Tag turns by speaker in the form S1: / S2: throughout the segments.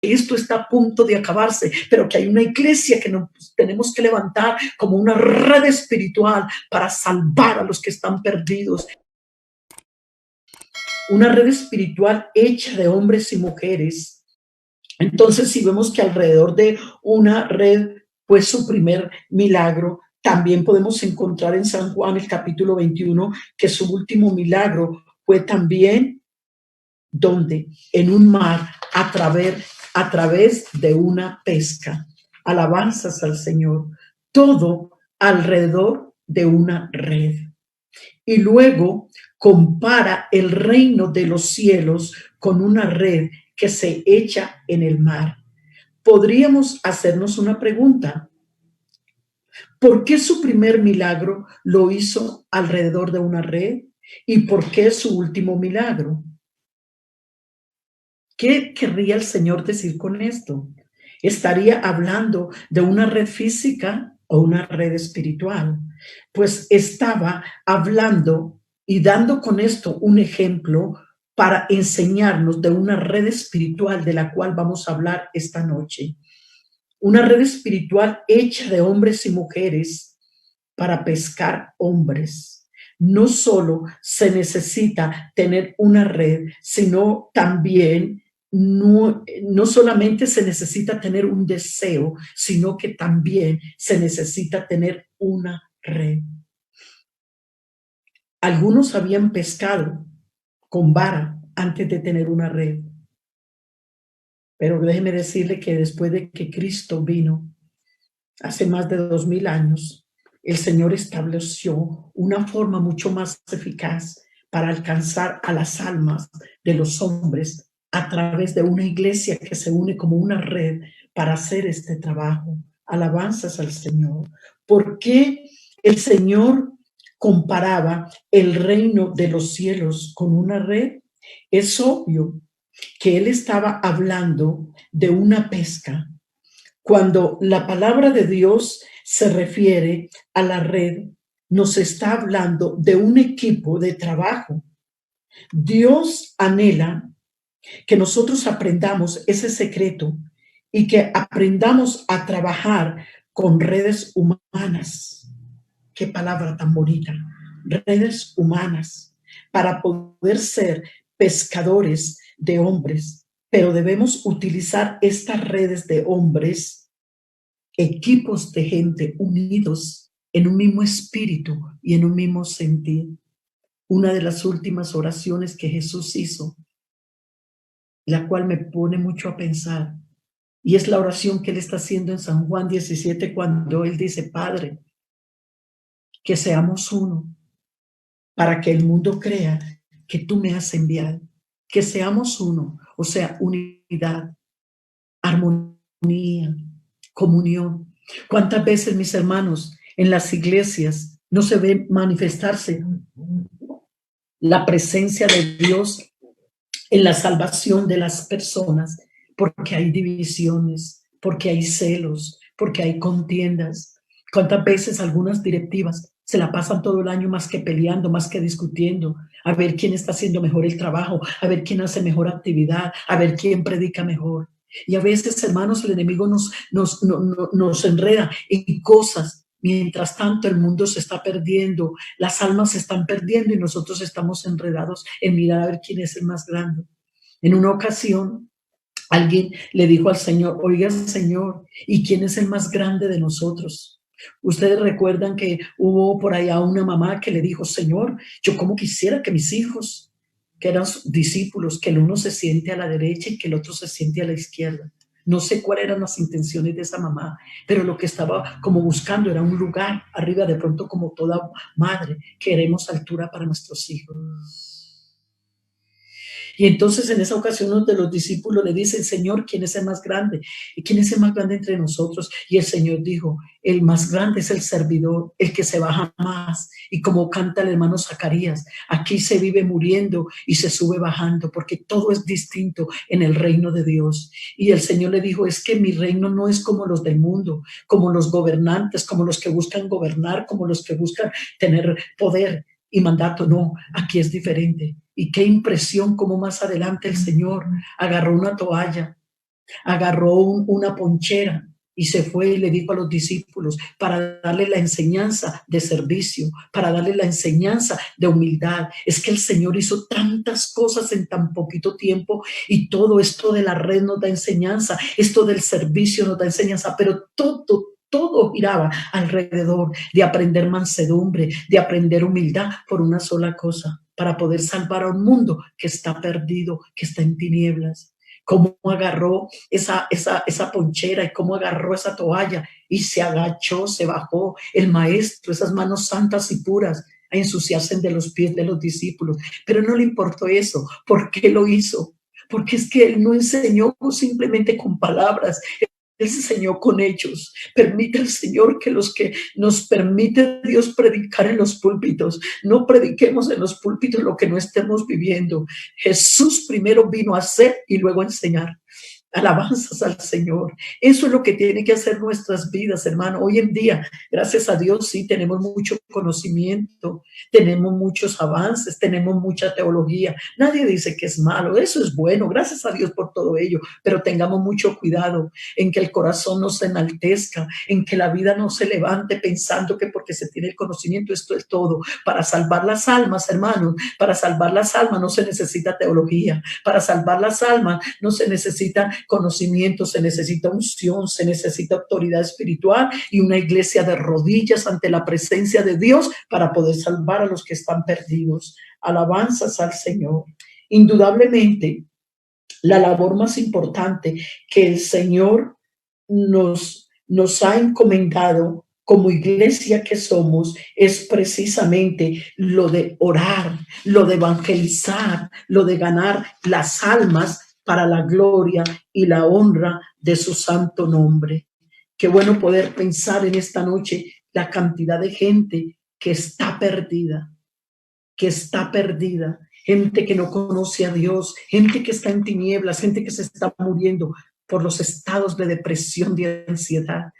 S1: esto está a punto de acabarse, pero que hay una iglesia que nos tenemos que levantar como una red espiritual para salvar a los que están perdidos. Una red espiritual hecha de hombres y mujeres. Entonces, si vemos que alrededor de una red fue su primer milagro, también podemos encontrar en San Juan el capítulo 21 que su último milagro fue también donde en un mar a través de una pesca. Alabanzas al Señor. Todo alrededor de una red. Y luego compara el reino de los cielos con una red que se echa en el mar. Podríamos hacernos una pregunta. ¿Por qué su primer milagro lo hizo alrededor de una red? ¿Y por qué su último milagro? ¿Qué querría el Señor decir con esto? ¿Estaría hablando de una red física o una red espiritual? Pues estaba hablando y dando con esto un ejemplo para enseñarnos de una red espiritual de la cual vamos a hablar esta noche. Una red espiritual hecha de hombres y mujeres para pescar hombres. No solo se necesita tener una red, sino también no solamente se necesita tener un deseo, sino que también se necesita tener una red. Algunos habían pescado con vara antes de tener una red. Pero déjeme decirle que después de que Cristo vino, hace más de 2000 años, el Señor estableció una forma mucho más eficaz para alcanzar a las almas de los hombres a través de una iglesia que se une como una red para hacer este trabajo. Alabanzas al Señor. ¿Por qué el Señor comparaba el reino de los cielos con una red? Es obvio que Él estaba hablando de una pesca. Cuando la palabra de Dios se refiere a la red, nos está hablando de un equipo de trabajo. Dios anhela que nosotros aprendamos ese secreto y que aprendamos a trabajar con redes humanas. Qué palabra tan bonita. Redes humanas para poder ser pescadores de hombres, pero debemos utilizar estas redes de hombres, equipos de gente unidos en un mismo espíritu y en un mismo sentir. Una de las últimas oraciones que Jesús hizo, la cual me pone mucho a pensar, y es la oración que Él está haciendo en San Juan 17, cuando Él dice: Padre, que seamos uno, para que el mundo crea que tú me has enviado, que seamos uno, o sea, unidad, armonía, comunión. ¿Cuántas veces, mis hermanos, en las iglesias no se ve manifestarse la presencia de Dios en la salvación de las personas? Porque hay divisiones, porque hay celos, porque hay contiendas. ¿Cuántas veces algunas directivas se la pasan todo el año más que peleando, más que discutiendo, a ver quién está haciendo mejor el trabajo, a ver quién hace mejor actividad, a ver quién predica mejor? Y a veces, hermanos, el enemigo nos enreda en cosas. Mientras tanto, el mundo se está perdiendo, las almas se están perdiendo y nosotros estamos enredados en mirar a ver quién es el más grande. En una ocasión, alguien le dijo al Señor: oiga, Señor, ¿y quién es el más grande de nosotros? Ustedes recuerdan que hubo por allá una mamá que le dijo: Señor, yo como quisiera que mis hijos, que eran discípulos, que el uno se siente a la derecha y que el otro se siente a la izquierda. No sé cuáles eran las intenciones de esa mamá, pero lo que estaba como buscando era un lugar arriba, de pronto, como toda madre, queremos altura para nuestros hijos. Y entonces en esa ocasión uno de los discípulos le dice: Señor, ¿quién es el más grande? ¿Y quién es el más grande entre nosotros? Y el Señor dijo: el más grande es el servidor, el que se baja más. Y como canta el hermano Zacarías, aquí se vive muriendo y se sube bajando, porque todo es distinto en el reino de Dios. Y el Señor le dijo: es que mi reino no es como los del mundo, como los gobernantes, como los que buscan gobernar, como los que buscan tener poder y mandato. No, aquí es diferente. Y qué impresión como más adelante el Señor agarró una toalla Agarró una ponchera y se fue y le dijo a los discípulos para darle la enseñanza de servicio, para darle la enseñanza de humildad. Es que el Señor hizo tantas cosas en tan poquito tiempo y todo esto de la red nos da enseñanza, esto del servicio nos da enseñanza, pero todo giraba alrededor de aprender mansedumbre, de aprender humildad por una sola cosa, para poder salvar a un mundo que está perdido, que está en tinieblas. Cómo agarró esa ponchera y cómo agarró esa toalla y se agachó, se bajó el maestro, esas manos santas y puras, a ensuciarse de los pies de los discípulos. Pero no le importó eso. ¿Por qué lo hizo? Porque es que él no enseñó simplemente con palabras, él enseñó con hechos. Permite el Señor que los que nos permite Dios predicar en los púlpitos, no prediquemos en los púlpitos lo que no estemos viviendo. Jesús primero vino a hacer y luego a enseñar. Alabanzas al Señor. Eso es lo que tiene que hacer nuestras vidas, hermano. Hoy en día, gracias a Dios, sí, tenemos mucho conocimiento, tenemos muchos avances, tenemos mucha teología. Nadie dice que es malo, eso es bueno, gracias a Dios por todo ello, pero tengamos mucho cuidado en que el corazón no se enaltezca, en que la vida no se levante pensando que porque se tiene el conocimiento esto es todo. Para salvar las almas, hermanos, para salvar las almas no se necesita teología, para salvar las almas no se necesita conocimiento, se necesita unción, se necesita autoridad espiritual y una iglesia de rodillas ante la presencia de Dios para poder salvar a los que están perdidos. Alabanzas al Señor. Indudablemente, la labor más importante que el Señor nos ha encomendado como iglesia que somos es precisamente lo de orar, lo de evangelizar, lo de ganar las almas para la gloria y la honra de su santo nombre. Qué bueno poder pensar en esta noche la cantidad de gente que está perdida, gente que no conoce a Dios, gente que está en tinieblas, gente que se está muriendo por los estados de depresión, de ansiedad.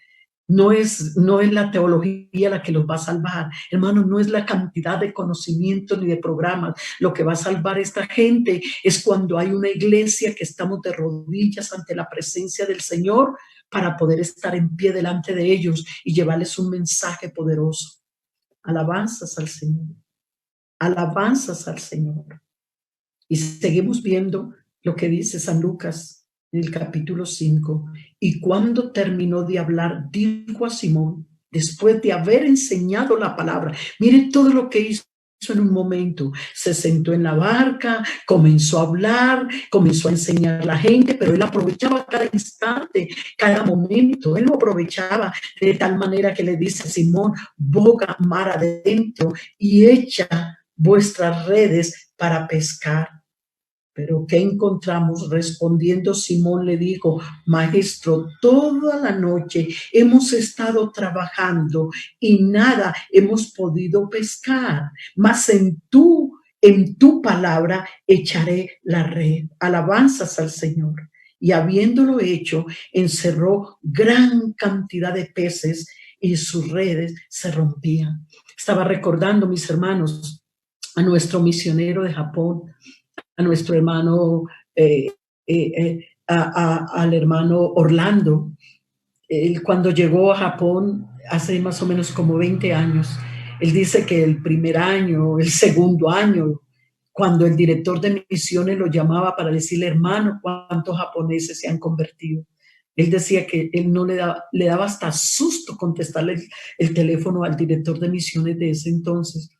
S1: No es la teología la que los va a salvar, hermano, no es la cantidad de conocimiento ni de programas. Lo que va a salvar a esta gente es cuando hay una iglesia que estamos de rodillas ante la presencia del Señor para poder estar en pie delante de ellos y llevarles un mensaje poderoso. Alabanzas al Señor. Alabanzas al Señor. Y seguimos viendo lo que dice San Lucas en el capítulo 5. Y cuando terminó de hablar, dijo a Simón, después de haber enseñado la palabra, mire todo lo que hizo en un momento. Se sentó en la barca, comenzó a hablar, comenzó a enseñar a la gente, pero él aprovechaba cada instante, cada momento. Él lo aprovechaba de tal manera que le dice a Simón, boga mar adentro y echa vuestras redes para pescar. Pero ¿qué encontramos? Respondiendo Simón le dijo, maestro, toda la noche hemos estado trabajando y nada hemos podido pescar, mas en tu palabra echaré la red. Alabanzas al Señor. Y habiéndolo hecho, encerró gran cantidad de peces y sus redes se rompían. Estaba recordando, mis hermanos, a nuestro misionero de Japón, a nuestro hermano, al hermano Orlando. Él, cuando llegó a Japón hace más o menos como 20 años, él dice que el primer año, el segundo año, cuando el director de misiones lo llamaba para decirle, hermano, ¿cuántos japoneses se han convertido? Él decía que él no le daba hasta susto contestarle el teléfono al director de misiones de ese entonces,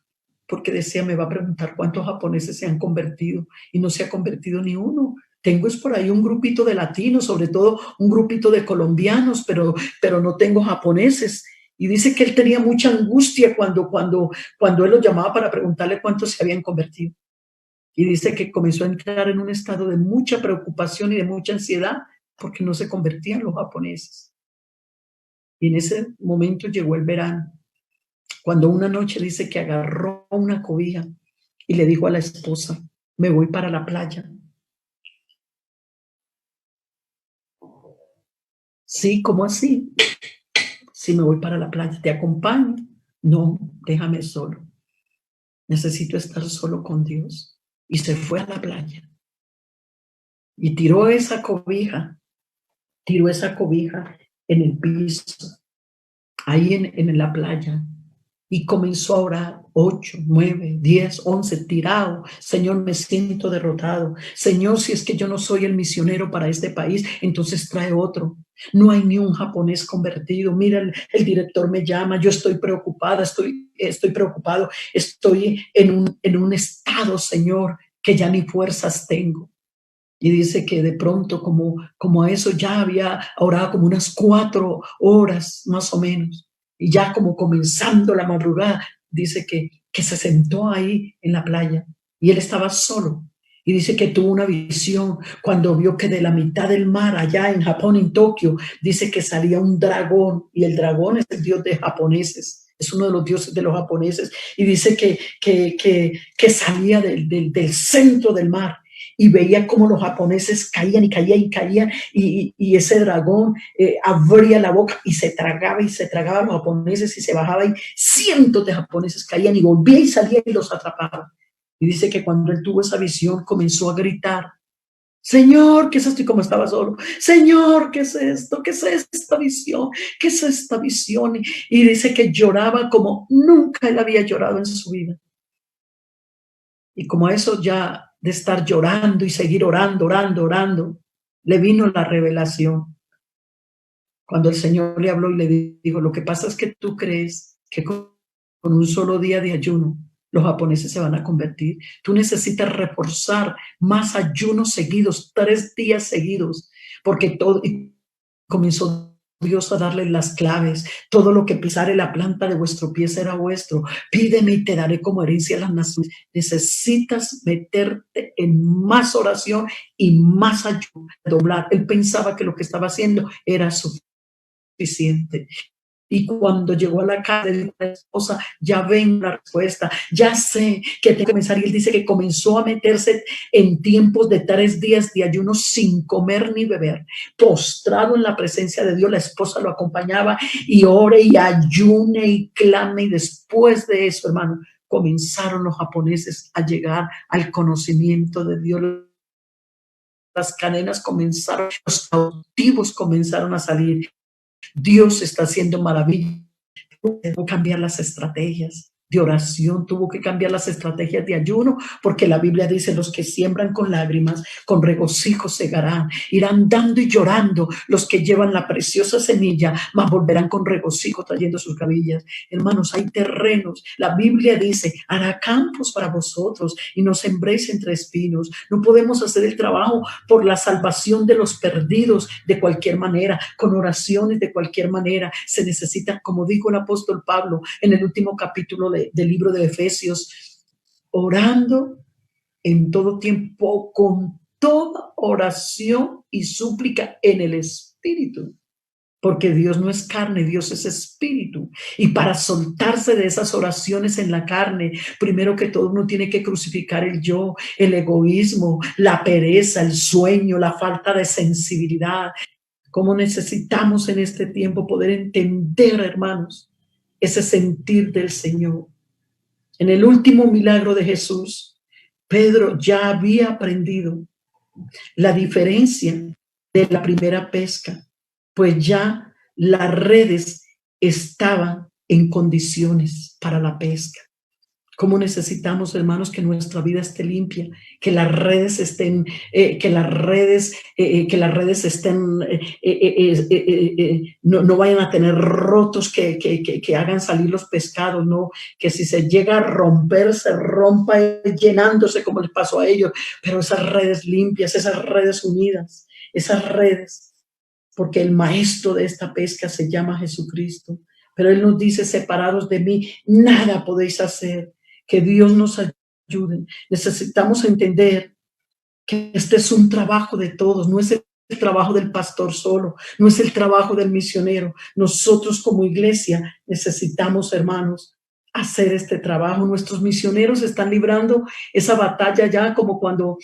S1: porque decía, me va a preguntar cuántos japoneses se han convertido y no se ha convertido ni uno. Tengo es por ahí un grupito de latinos, sobre todo un grupito de colombianos, pero no tengo japoneses. Y dice que él tenía mucha angustia cuando él los llamaba para preguntarle cuántos se habían convertido. Y dice que comenzó a entrar en un estado de mucha preocupación y de mucha ansiedad porque no se convertían los japoneses. Y en ese momento llegó el verano, cuando una noche dice que agarró una cobija y le dijo a la esposa, me voy para la playa. Sí, ¿cómo así? Sí, me voy para la playa, ¿te acompaño? No, déjame solo. Necesito estar solo con Dios. Y se fue a la playa y tiró esa cobija tiró esa cobija en el piso, ahí en la playa, y comenzó a orar. 8, 9, 10, 11, tirado. Señor, me siento derrotado. Señor, si es que yo no soy el misionero para este país, entonces trae otro. No hay ni un japonés convertido. Mira, el director me llama, yo estoy preocupada, estoy preocupado, estoy en un estado, Señor, que ya ni fuerzas tengo. Y dice que de pronto, como a eso, ya había orado como unas 4 horas más o menos, y ya como comenzando la madrugada, dice que se sentó ahí en la playa y él estaba solo. Y dice que tuvo una visión cuando vio que de la mitad del mar, allá en Japón, en Tokio, dice que salía un dragón, y el dragón es el dios de japoneses, es uno de los dioses de los japoneses, y dice que salía del centro del mar, y veía cómo los japoneses caían y caían y caían, y ese dragón abría la boca y se tragaba a los japoneses, y se bajaba, y cientos de japoneses caían y volvía y salía y los atrapaba. Y dice que cuando él tuvo esa visión comenzó a gritar: Señor, ¿qué es esto? Y como estaba solo, Señor, ¿qué es esto? ¿Qué es esta visión? ¿Qué es esta visión? Y dice que lloraba como nunca él había llorado en su vida. Y como eso, ya de estar llorando y seguir orando, orando, orando, le vino la revelación. Cuando el Señor le habló y le dijo: lo que pasa es que tú crees que con un solo día de ayuno los japoneses se van a convertir. Tú necesitas reforzar más ayunos seguidos, 3 días seguidos, porque todo, y comenzó Dios a darle las claves. Todo lo que pisare la planta de vuestro pie será vuestro. Pídeme y te daré como herencia a las naciones. Necesitas meterte en más oración y más ayuno, doblar. Él pensaba que lo que estaba haciendo era suficiente. Y cuando llegó a la casa de la esposa, ya ven la respuesta, ya sé que tengo que comenzar. Y él dice que comenzó a meterse en tiempos de 3 días de ayuno sin comer ni beber, postrado en la presencia de Dios. La esposa lo acompañaba y ore y ayune y clame. Y después de eso, hermano, comenzaron los japoneses a llegar al conocimiento de Dios. Las cadenas comenzaron, los cautivos comenzaron a salir. Dios está haciendo maravillas. Tuvo que cambiar las estrategias de oración, tuvo que cambiar las estrategias de ayuno, porque la Biblia dice: los que siembran con lágrimas, con regocijo segarán. Irán dando y llorando los que llevan la preciosa semilla, mas volverán con regocijo trayendo sus gavillas. Hermanos, hay terrenos. La Biblia dice: hará campos para vosotros y no sembréis entre espinos. No podemos hacer el trabajo por la salvación de los perdidos de cualquier manera, con oraciones de cualquier manera. Se necesita, como dijo el apóstol Pablo en el último capítulo del libro de Efesios: orando en todo tiempo con toda oración y súplica en el Espíritu. Porque Dios no es carne, Dios es espíritu. Y para soltarse de esas oraciones en la carne, primero que todo uno tiene que crucificar el yo, el egoísmo, la pereza, el sueño, la falta de sensibilidad. Cómo necesitamos en este tiempo poder entender, hermanos, ese sentir del Señor. En el último milagro de Jesús, Pedro ya había aprendido la diferencia de la primera pesca, pues ya las redes estaban en condiciones para la pesca. Cómo necesitamos, hermanos, que nuestra vida esté limpia, que las redes estén, que las redes estén, no vayan a tener rotos que hagan salir los pescados, no, que si se llega a romper, se rompa llenándose como les pasó a ellos, pero esas redes limpias, esas redes unidas, esas redes, porque el maestro de esta pesca se llama Jesucristo, pero Él nos dice: separados de mí, nada podéis hacer. Que Dios nos ayude. Necesitamos entender que este es un trabajo de todos, no es el trabajo del pastor solo, no es el trabajo del misionero. Nosotros como iglesia necesitamos, hermanos, hacer este trabajo. Nuestros misioneros están librando esa batalla ya, como cuando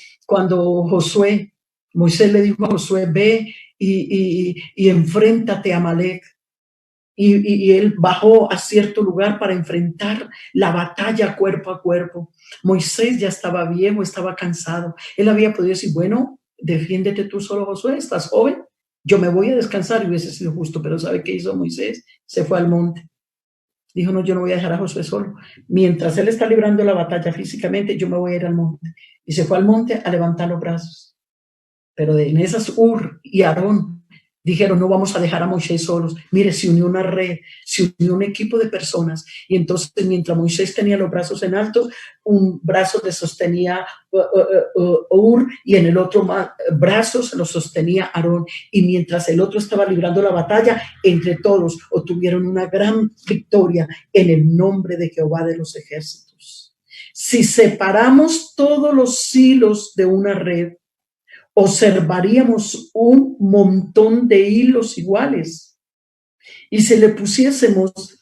S1: Moisés le dijo a Josué: ve y enfréntate a Amalek. Y él bajó a cierto lugar para enfrentar la batalla cuerpo a cuerpo. Moisés ya estaba viejo, estaba cansado. Él había podido decir: bueno, defiéndete tú solo, Josué, estás joven, yo me voy a descansar y hubiese sido justo, pero ¿sabe qué hizo Moisés? Se fue al monte. Dijo, no, yo no voy a dejar a Josué solo. Mientras él está librando la batalla físicamente, yo me voy a ir al monte. Y se fue al monte a levantar los brazos. Pero en esas Ur y Aarón dijeron, no vamos a dejar a Moisés solos. Mire, se unió una red, se unió un equipo de personas. Y entonces, mientras Moisés tenía los brazos en alto, un brazo le sostenía Ur y en el otro brazo se lo sostenía Aarón. Y mientras el otro estaba librando la batalla, entre todos obtuvieron una gran victoria en el nombre de Jehová de los ejércitos. Si separamos todos los hilos de una red, observaríamos un montón de hilos iguales. Y si le pusiésemos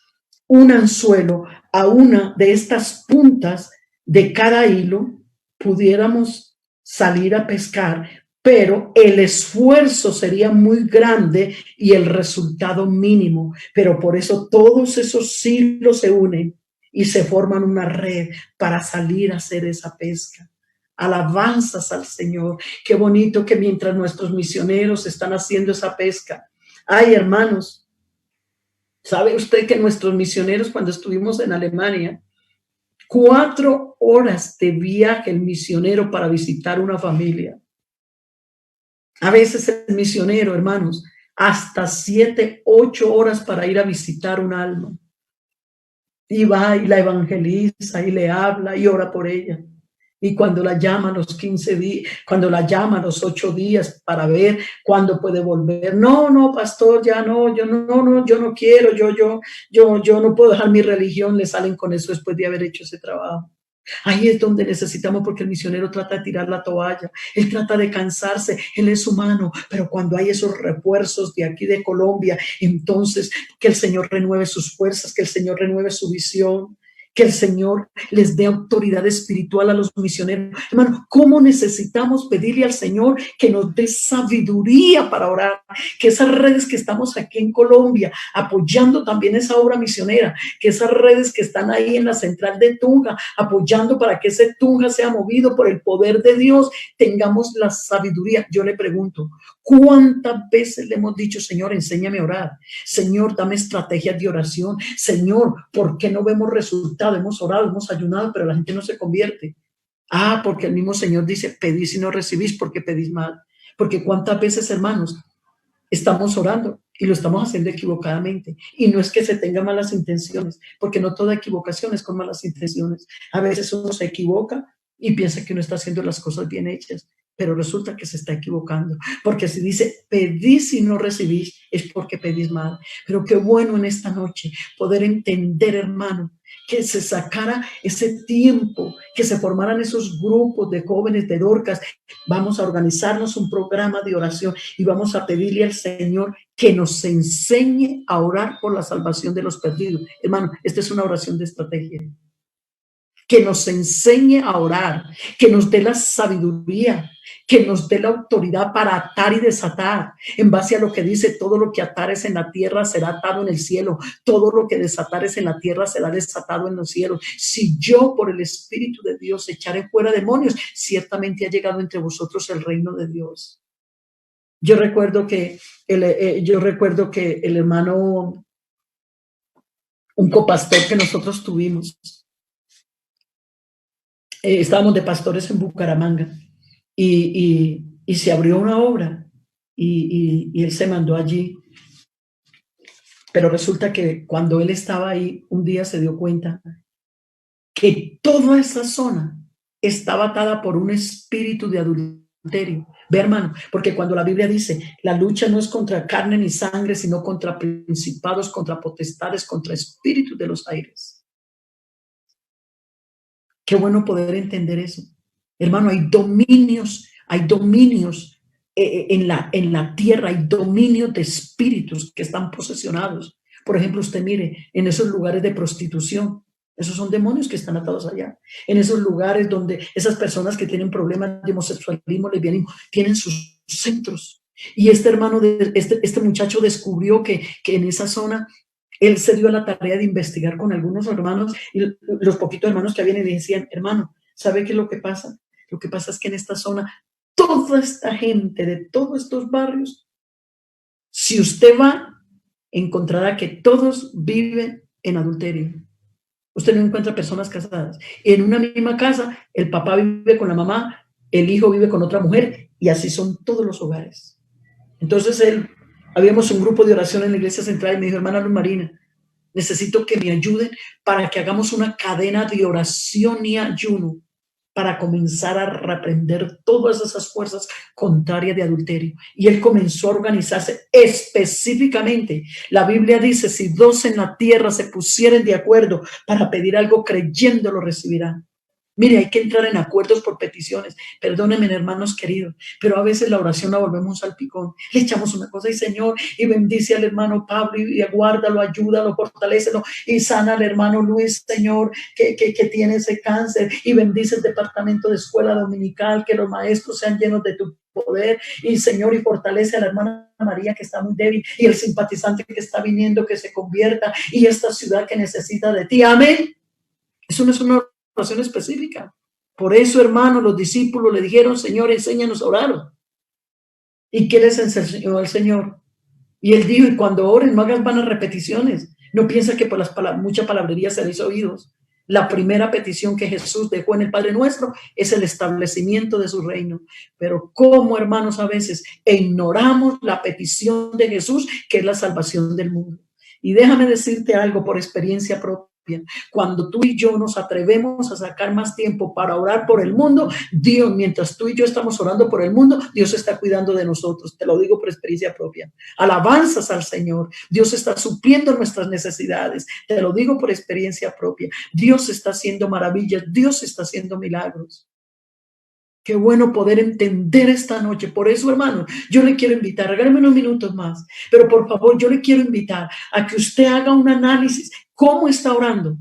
S1: un anzuelo a una de estas puntas de cada hilo, pudiéramos salir a pescar, pero el esfuerzo sería muy grande y el resultado mínimo. Pero por eso todos esos hilos se unen y se forman una red para salir a hacer esa pesca. Alabanzas al Señor. Qué bonito que mientras nuestros misioneros están haciendo esa pesca. Ay, hermanos, ¿sabe usted que nuestros misioneros cuando estuvimos en Alemania, 4 horas de viaje el misionero para visitar una familia? A veces el misionero, hermanos, hasta 7, 8 horas para ir a visitar un alma. Y va y la evangeliza y le habla y ora por ella. Y cuando la llama a los 15 días, cuando la llama a los 8 días para ver cuándo puede volver. No, no, pastor, ya no, yo no, yo no quiero, yo no puedo dejar mi religión. Le salen con eso después de haber hecho ese trabajo. Ahí es donde necesitamos, porque el misionero trata de tirar la toalla, él trata de cansarse, él es humano, pero cuando hay esos refuerzos de aquí de Colombia, entonces que el Señor renueve sus fuerzas, que el Señor renueve su visión, que el Señor les dé autoridad espiritual a los misioneros. Hermano, ¿cómo necesitamos pedirle al Señor que nos dé sabiduría para orar? Que esas redes que estamos aquí en Colombia, apoyando también esa obra misionera, que esas redes que están ahí en la central de Tunja, apoyando para que ese Tunja sea movido por el poder de Dios, tengamos la sabiduría. Yo le pregunto, ¿cuántas veces le hemos dicho, Señor, enséñame a orar? Señor, dame estrategias de oración. Señor, ¿por qué no vemos resultados? Hemos orado, hemos ayunado, pero la gente no se convierte. Ah, porque el mismo Señor dice, pedís y no recibís porque pedís mal. Porque cuántas veces, hermanos, estamos orando y lo estamos haciendo equivocadamente. Y no es que se tenga malas intenciones, porque no toda equivocación es con malas intenciones. A veces uno se equivoca y piensa que uno está haciendo las cosas bien hechas, pero resulta que se está equivocando. Porque si dice, pedís y no recibís, es porque pedís mal. Pero qué bueno en esta noche poder entender, hermano, que se sacara ese tiempo, que se formaran esos grupos de jóvenes de Dorcas. Vamos a organizarnos un programa de oración y vamos a pedirle al Señor que nos enseñe a orar por la salvación de los perdidos. Hermano, esta es una oración de estrategia. Que nos enseñe a orar, que nos dé la sabiduría, que nos dé la autoridad para atar y desatar, en base a lo que dice, todo lo que atares en la tierra será atado en el cielo, todo lo que desatares en la tierra será desatado en los cielos. Si yo por el Espíritu de Dios echaré fuera demonios, ciertamente ha llegado entre vosotros el reino de Dios. Yo recuerdo que el hermano, un copastor que nosotros tuvimos, estábamos de pastores en Bucaramanga y se abrió una obra y él se mandó allí. Pero resulta que cuando él estaba ahí, un día se dio cuenta que toda esa zona estaba atada por un espíritu de adulterio. Ve, hermano, porque cuando la Biblia dice, la lucha no es contra carne ni sangre, sino contra principados, contra potestades, contra espíritus de los aires. Qué bueno poder entender eso. Hermano, hay dominios en la tierra, hay dominios de espíritus que están posesionados. Por ejemplo, usted mire, en esos lugares de prostitución, esos son demonios que están atados allá. En esos lugares donde esas personas que tienen problemas de homosexualismo, lesbianismo, tienen sus centros. Y este hermano, este muchacho descubrió que en esa zona él se dio a la tarea de investigar con algunos hermanos y los poquitos hermanos que habían y decían, hermano, ¿sabe qué es lo que pasa? Lo que pasa es que en esta zona, toda esta gente de todos estos barrios Si usted va, encontrará que todos viven en adulterio. Usted no encuentra personas casadas. En una misma casa, el papá vive con la mamá, el hijo vive con otra mujer, y así son todos los hogares. Entonces habíamos un grupo de oración en la iglesia central y me dijo, hermana Luz Marina, necesito que me ayuden para que hagamos una cadena de oración y ayuno para comenzar a reprender todas esas fuerzas contrarias de adulterio. Y él comenzó a organizarse específicamente. La Biblia dice, si dos en la tierra se pusieren de acuerdo para pedir algo creyendo, lo recibirán. Mire, hay que entrar en acuerdos por peticiones. Perdónenme, hermanos queridos, pero a veces la oración la volvemos un salpicón. Le echamos una cosa y Señor, y bendice al hermano Pablo y aguárdalo, ayúdalo, fortalécelo y sana al hermano Luis, Señor, que tiene ese cáncer, y bendice el departamento de escuela dominical, que los maestros sean llenos de tu poder, y Señor, y fortalece a la hermana María que está muy débil, y el simpatizante que está viniendo que se convierta, y esta ciudad que necesita de ti. Amén. Eso no es una oración específica. Por eso, hermano, los discípulos le dijeron, Señor, enséñanos a orar. ¿Y qué les enseñó al Señor? Y él dijo, y cuando oren, no hagan vanas repeticiones. No piensa que por las mucha palabrería se les oídos. La primera petición que Jesús dejó en el Padre Nuestro es el establecimiento de su reino. Pero como, hermanos, a veces ignoramos la petición de Jesús, que es la salvación del mundo. Y déjame decirte algo por experiencia propia. Cuando tú y yo nos atrevemos a sacar más tiempo para orar por el mundo, Dios, mientras tú y yo estamos orando por el mundo, Dios está cuidando de nosotros. Te lo digo por experiencia propia. Alabanzas al Señor. Dios está supliendo nuestras necesidades. Te lo digo por experiencia propia. Dios está haciendo maravillas. Dios está haciendo milagros. Qué bueno poder entender esta noche. Por eso, hermano, yo le quiero invitar, regálame unos minutos más, pero por favor, yo le quiero invitar a que usted haga un análisis. ¿Cómo está orando?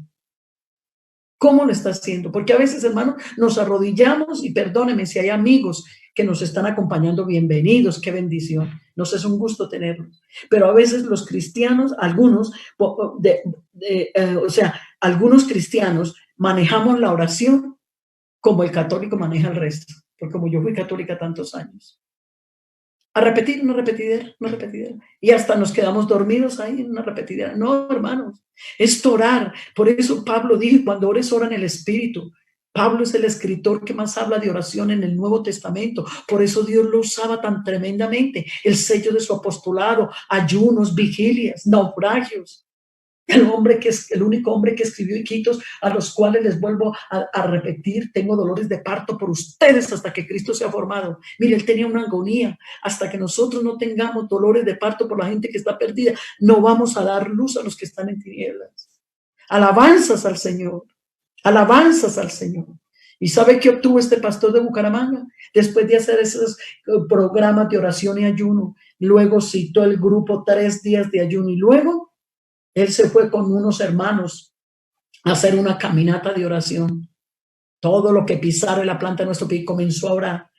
S1: ¿Cómo lo está haciendo? Porque a veces, hermano, nos arrodillamos y perdóneme si hay amigos que nos están acompañando, bienvenidos, qué bendición. Nos es un gusto tenerlos. Pero a veces los cristianos, algunos, algunos cristianos manejamos la oración como el católico maneja el resto. Porque como yo fui católica tantos años. A repetir, una repetidera, una repetidera. Y hasta nos quedamos dormidos ahí en una repetidera. No, hermanos, es orar. Por eso Pablo dijo, cuando ores, ora en el Espíritu. Pablo es el escritor que más habla de oración en el Nuevo Testamento. Por eso Dios lo usaba tan tremendamente. El sello de su apostolado, ayunos, vigilias, naufragios. El único hombre que escribió Iquitos, a los cuales les vuelvo a repetir, tengo dolores de parto por ustedes hasta que Cristo sea formado. Mire, él tenía una agonía. Hasta que nosotros no tengamos dolores de parto por la gente que está perdida, no vamos a dar luz a los que están en tinieblas. Alabanzas al Señor. Alabanzas al Señor. ¿Y sabe qué obtuvo este pastor de Bucaramanga? Después de hacer esos programas de oración y ayuno, luego citó el grupo 3 días de ayuno y luego él se fue con unos hermanos a hacer una caminata de oración. Todo lo que pisara en la planta de nuestro pie comenzó a orar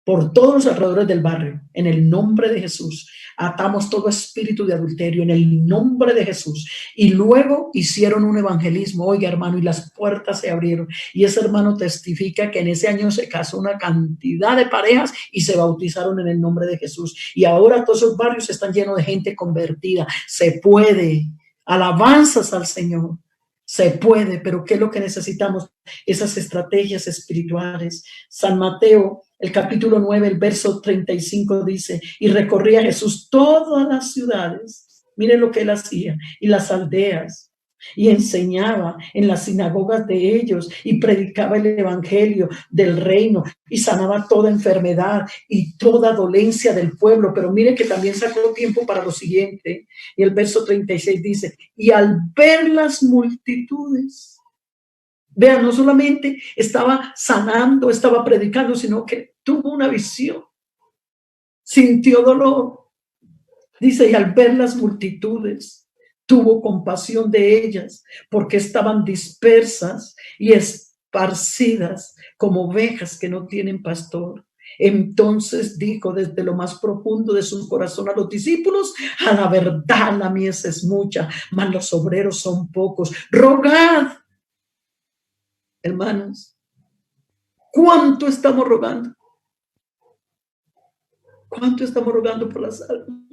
S1: por todos los alrededores del barrio. En el nombre de Jesús, atamos todo espíritu de adulterio en el nombre de Jesús. Y luego hicieron un evangelismo, oiga, hermano, y las puertas se abrieron. Y ese hermano testifica que en ese año se casó una cantidad de parejas y se bautizaron en el nombre de Jesús. Y ahora todos esos barrios están llenos de gente convertida. Se puede. Alabanzas al Señor. Se puede, pero ¿qué es lo que necesitamos? Esas estrategias espirituales. San Mateo, el capítulo 9, el verso 35 dice, y recorría Jesús todas las ciudades, miren lo que él hacía, y las aldeas, y enseñaba en las sinagogas de ellos, y predicaba el evangelio del reino, y sanaba toda enfermedad y toda dolencia del pueblo. Pero mire que también sacó tiempo para lo siguiente, y el verso 36 dice, y al ver las multitudes, vean, no solamente estaba sanando, estaba predicando, sino que tuvo una visión, sintió dolor. Dice, y al ver las multitudes, tuvo compasión de ellas, porque estaban dispersas y esparcidas como ovejas que no tienen pastor. Entonces dijo desde lo más profundo de su corazón a los discípulos, a la verdad la mies es mucha, mas los obreros son pocos. Rogad, hermanos, ¿cuánto estamos rogando? ¿Cuánto estamos rogando por las almas?